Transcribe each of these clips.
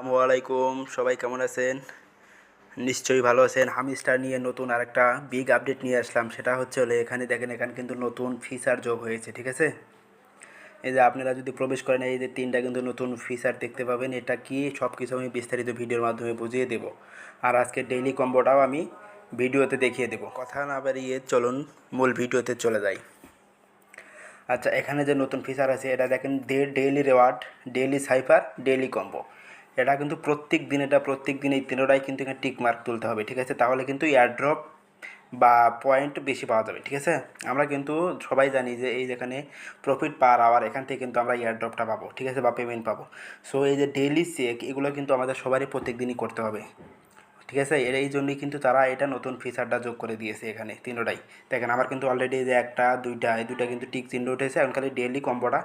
আসসালামু আলাইকুম, সবাই কেমন আছেন? নিশ্চয়ই ভালো আছেন। হামস্টার নিয়ে নতুন আরেকটা বিগ আপডেট নিয়ে আসলাম। সেটা হচ্ছে এখানে দেখেন, এখানে কিন্তু নতুন ফিচার যোগ হয়েছে, ঠিক আছে? এই যে আপনারা যদি প্রবেশ করেন, এই যে তিনটা কিন্তু নতুন ফিচার দেখতে পাবেন। এটা কি সব কিছু আমি বিস্তারিত ভিডিওর মাধ্যমে বুঝিয়ে দেব। আর আজকে ডেইলি কম্বোটাও আমি ভিডিওতে দেখিয়ে দেব। কথা না বাড়িয়ে চলুন মূল ভিডিওতে চলে যাই। আচ্ছা, এখানে যে নতুন ফিচার আছে এটা দেখেন, daily reward, daily cipher, daily combo. এটা কিন্তু প্রত্যেক দিন এই তিনটাই কিন্তু এখানে টিক মার্ক তুলতে হবে, ঠিক আছে? তাহলে কিন্তু এয়ারড্রপ বা পয়েন্ট বেশি পাওয়া যাবে, ঠিক আছে? আমরা কিন্তু সবাই জানি যে এই যেখানে প্রফিট পার আওয়ার, এখান থেকে কিন্তু আমরা এয়ারড্রপটা পাবো, ঠিক আছে, বা পেমেন্ট পাবো। সো এই যে ডেইলি চেক, এগুলো কিন্তু আমাদের সবারই প্রত্যেক দিনই করতে হবে, ঠিক আছে? এই জন্যই কিন্তু তারা এটা নতুন ফিচারটা যোগ করে দিয়েছে এখানে তিনটাই। দেখেন, আমার কিন্তু অলরেডি যে একটা দুইটা এই দুইটা কিন্তু টিক চিহ্ন উঠেছে। এখন খালি ডেইলি কম্বোটা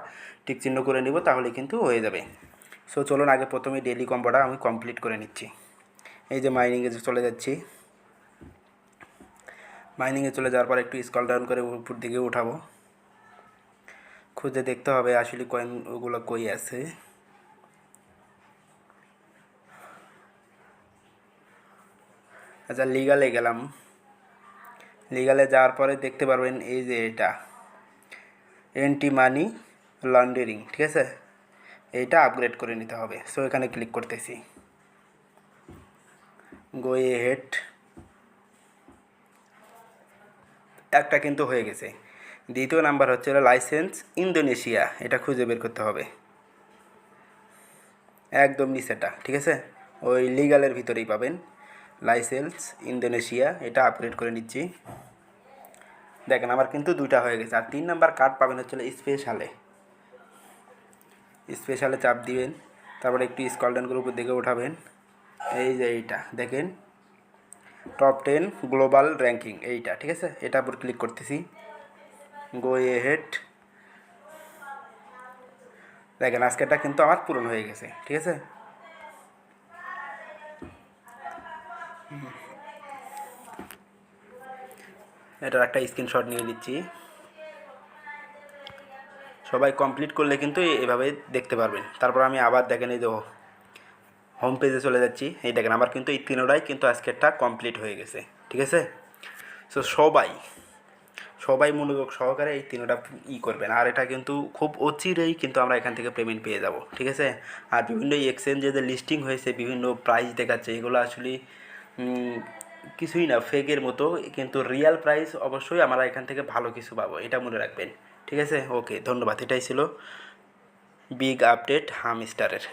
টিক চিহ্ন করে নিব, তাহলে কিন্তু হয়ে যাবে। সো চলুন আগে প্রথমে ডেইলি কম্বোটা আমি কমপ্লিট করে নিচ্ছি। এই যে মাইনিংয়ে চলে যাচ্ছি। মাইনিংয়ে চলে যাওয়ার পর একটু স্ক্রল ডাউন করে উপর দিকে উঠাবো। খুঁজে দেখতে হবে আসলে কয়েন ওগুলো কই আছে। আচ্ছা, লিগালে গেলাম। লিগালে যাওয়ার পরে দেখতে পারবেন এই যে এটা এন্টি মানি লন্ডারিং, ঠিক আছে? এইটা আপগ্রেড করে নিতে হবে। সো এখানে ক্লিক করতেছি, গো হেড। একটা কিন্তু হয়ে গেছে। দ্বিতীয় নাম্বার হচ্ছে লাইসেন্স ইন্দোনেশিয়া। এটা খুঁজে বের করতে হবে, একদম নিচেটা, ঠিক আছে? ওই লিগালের ভিতরেই পাবেন লাইসেন্স ইন্দোনেশিয়া। এটা আপগ্রেড করে নিচ্ছি। দেখেন, আমার কিন্তু দুইটা হয়ে গেছে। আর 3 নাম্বার কার্ড পাবেন হচ্ছে স্পেশালে। স্পেশালে চাপ দিবেন, তারপরে একটু স্ক্রল ডাউন করে উপর দিকে উঠাবেন। এই যে এইটা দেখেন, টপ 10 গ্লোবাল র্যাঙ্কিং, এইটা, ঠিক আছে? এটার উপর ক্লিক করতেছি, গো হেড। দেখেন, আজকেরটা কিন্তু আমার পূরণ হয়ে গেছে, ঠিক আছে? এটার একটা স্ক্রিনশট নিয়ে নিচ্ছি। সবাই কমপ্লিট করলে কিন্তু এভাবে দেখতে পারবেন। তারপর আমি আবার দেখেন, এই যে হোম পেজে চলে যাচ্ছি। এই দেখেন, আমার কিন্তু এই তিনটাই কিন্তু আজকেরটা কমপ্লিট হয়ে গেছে, ঠিক আছে? সো সবাই মনোযোগ সহকারে এই তিনটা করবেন। আর এটা কিন্তু খুব অচিরেই কিন্তু আমরা এখান থেকে পেমেন্ট পেয়ে যাব, ঠিক আছে? আর বিভিন্ন এক্সচেঞ্জে যে লিস্টিং হয়েছে, বিভিন্ন প্রাইস দেখাচ্ছে, এগুলো আসলে কিছুই না, ফেকের মতো। কিন্তু রিয়েল প্রাইস অবশ্যই আমরা এখান থেকে ভালো কিছু পাবো, এটা মনে রাখবেন, ঠিক আছে? ওকে, ধন্যবাদ। এটাই ছিল বিগ আপডেট হামস্টারের।